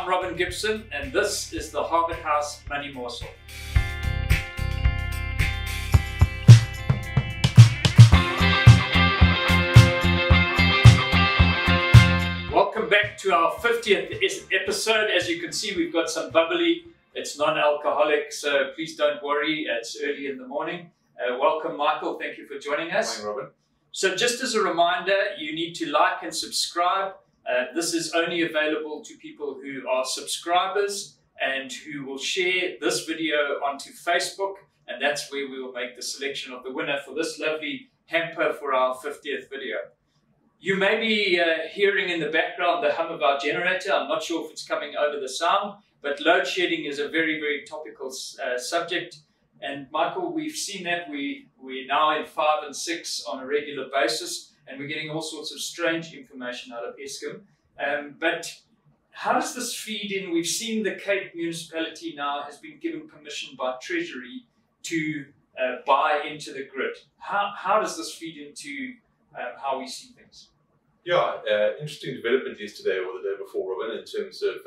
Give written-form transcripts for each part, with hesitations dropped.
I'm Robin Gibson, and this is the Harvard House Money Morsel. Welcome back to our 50th episode. As you can see, we've got some bubbly. It's non-alcoholic, so please don't worry. It's early in the morning. Welcome, Michael. Thank you for joining us. Morning, Robin. So just as a reminder, you need to like and subscribe. This is only available to people who are subscribers and who will share this video onto Facebook, and that's where we will make the selection of the winner for this lovely hamper for our 50th video. You may be hearing in the background the hum of our generator. I'm not sure if it's coming over the sound, but load shedding is a very, very topical subject. And Michael, we've seen that we're now in 5 and 6 on a regular basis, and we're getting all sorts of strange information out of Eskom. But how does this feed in? We've seen the Cape Municipality now has been given permission by Treasury to buy into the grid. How does this feed into how we see things? Yeah, interesting development yesterday or the day before, Robin, in terms of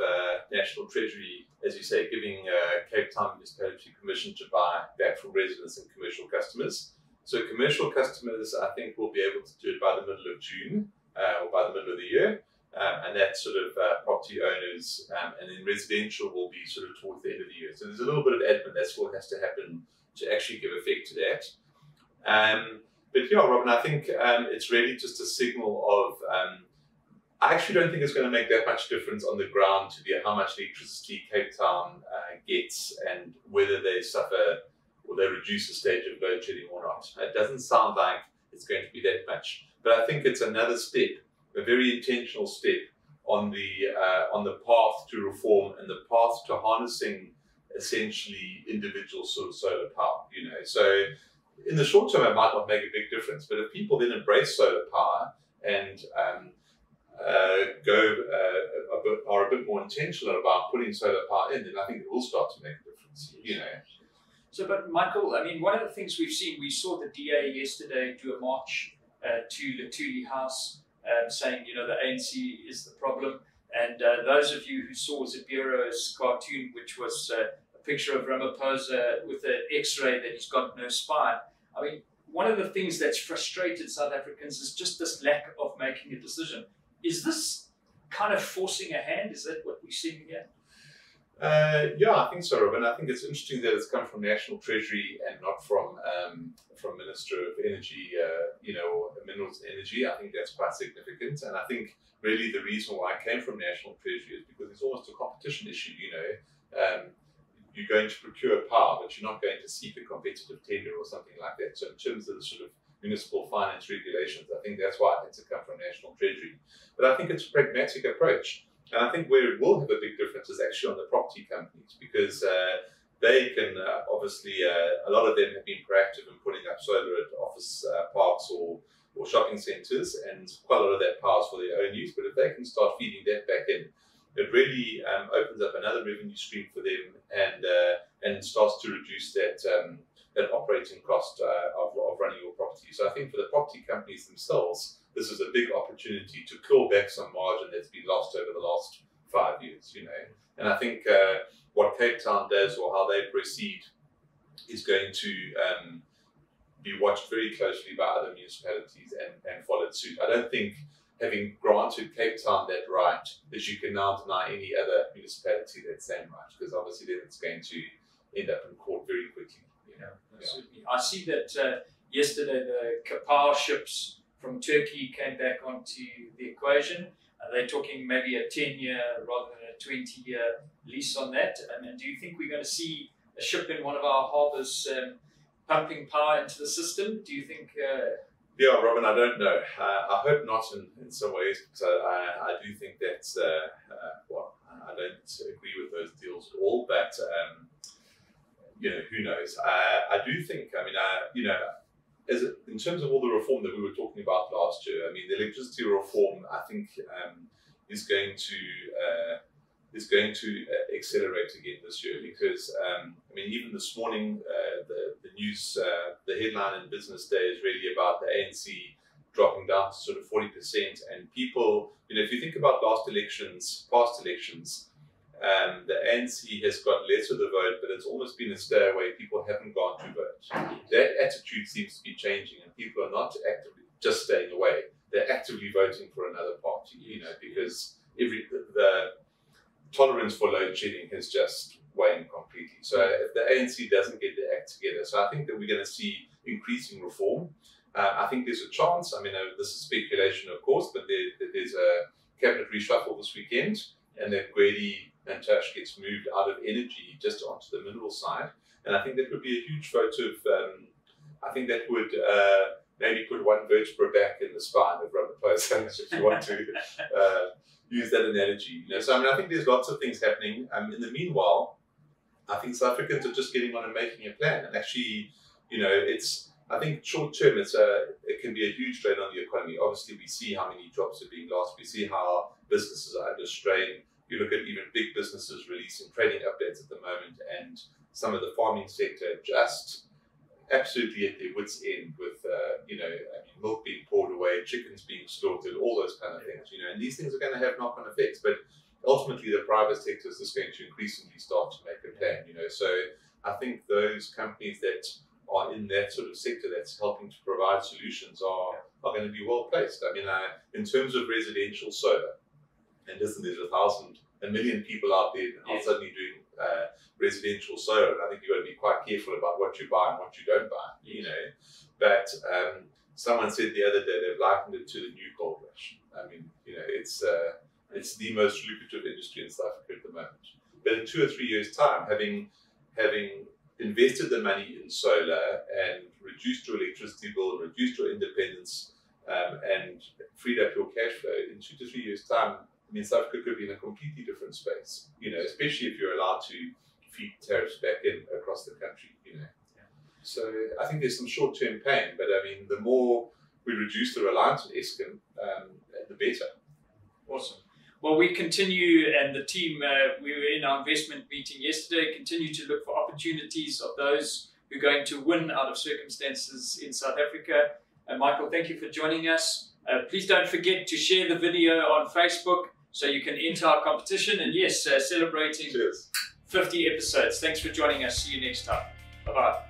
National Treasury, as you say, giving Cape Town Municipality permission to buy back from residents and commercial customers. So commercial customers, I think, will be able to do it by the middle of June or by the middle of the year. And that's sort of property owners, and then residential will be sort of towards the end of the year. So there's a little bit of admin that still has to happen to actually give effect to that. But yeah, Robin, I think it's really just a signal of, I actually don't think it's going to make that much difference on the ground to how much electricity Cape Town gets and whether they suffer or they reduce the stage of load shedding or not. It doesn't sound like it's going to be that much, but I think it's another step, a very intentional step on the path to reform and the path to harnessing essentially individual sort of solar power. You know, so in the short term, it might not make a big difference, but if people then embrace solar power and are a bit more intentional about putting solar power in, then I think it will start to make a difference. You know. So, but Michael, I mean, one of the things we've seen, we saw the DA yesterday do a march to Lutuli House, saying, you know, the ANC is the problem. And those of you who saw Zabiro's cartoon, which was a picture of Ramaphosa with an X-ray that he's got no spine. I mean, one of the things that's frustrated South Africans is just this lack of making a decision. Is this kind of forcing a hand? Is that what we're seeing here? Yeah, I think so, Robin. I think it's interesting that it's come from National Treasury and not from Minister of Energy, you know, or Minerals and Energy. I think that's quite significant. And I think really the reason why it came from National Treasury is because it's almost a competition issue, you know. You're going to procure power, but you're not going to seek a competitive tender or something like that. So in terms of the sort of municipal finance regulations, I think that's why it had to come from National Treasury. But I think it's a pragmatic approach. And I think where it will have a big difference is actually on the property companies, because they can obviously, a lot of them have been proactive in putting up solar at office parks or shopping centres, and quite a lot of that power is for their own use. But if they can start feeding that back in, it really opens up another revenue stream for them and starts to reduce that operating cost of running your property. So I think for the property companies themselves, this is a big opportunity to claw back some margin that's been lost over the last 5 years, you know. And I think what Cape Town does or how they proceed is going to be watched very closely by other municipalities and followed suit. I don't think, having granted Cape Town that right, that you can now deny any other municipality that same right, because obviously then it's going to end up in court very quickly. You know? Yeah. I see that yesterday the Kapal ships from Turkey came back onto the equation. They're talking maybe a 10-year rather than a 20-year lease on that. And do you think we're going to see a ship in one of our harbours pumping power into the system? Do you think... Yeah, Robin, I don't know. I hope not in some ways, because I do think that's, well, I don't agree with those deals at all, but, you know, who knows? I do think, I mean, you know, in terms of all the reform that we were talking about last year, I mean, the electricity reform, I think, is going to accelerate again this year, because, I mean, even this morning, the news, the headline in Business Day is really about the ANC dropping down to sort of 40%. And people, you know, if you think about past elections, The ANC has got less of the vote, but it's almost been a stay away. People haven't gone to vote. That attitude seems to be changing, and people are not actively just staying away. They're actively voting for another party, because the tolerance for load shedding has just waned completely. So if the ANC doesn't get their act together, so I think that we're going to see increasing reform. I think there's a chance. I mean, this is speculation, of course, but there's a cabinet reshuffle this weekend, and that Gwedi and Tash gets moved out of energy just onto the mineral side. And I think that would be a huge vote of, I think that would maybe put one vertebra back in the spine of Ramaphosa, if you want to use that analogy. So I mean, I think there's lots of things happening. In the meanwhile, I think South Africans are just getting on and making a plan. And actually, I think short term, it can be a huge drain on the economy. Obviously, we see how many jobs are being lost. We see how businesses are under strain. You look at even big businesses releasing trading updates at the moment, and some of the farming sector just absolutely at their wits' end with, milk being poured away, chickens being slaughtered, all those kind of things, and these things are going to have knock-on effects. But ultimately, the private sector is just going to increasingly start to make a plan, So I think those companies that are in that sort of sector that's helping to provide solutions are going to be well placed. I mean, in terms of residential solar, and listen, there's 1 million people out there are suddenly doing residential solar. And I think you've got to be quite careful about what you buy and what you don't buy, But someone said the other day they've likened it to the new gold rush. I mean, it's the most lucrative industry in South Africa at the moment. But in 2 or 3 years' time, having invested the money in solar and reduced your electricity bill, reduced your independence, and freed up your cash flow, in 2 to 3 years' time, I mean, South Africa could be in a completely different space, especially if you're allowed to feed tariffs back in across the country, So I think there's some short-term pain, but I mean, the more we reduce the reliance on Eskom, the better. Awesome. Well, we continue, and the team, we were in our investment meeting yesterday, continue to look for opportunities of those who are going to win out of circumstances in South Africa. Michael, thank you for joining us. Please don't forget to share the video on Facebook so you can enter our competition. And yes, celebrating 50 episodes. Thanks for joining us. See you next time. Bye-bye.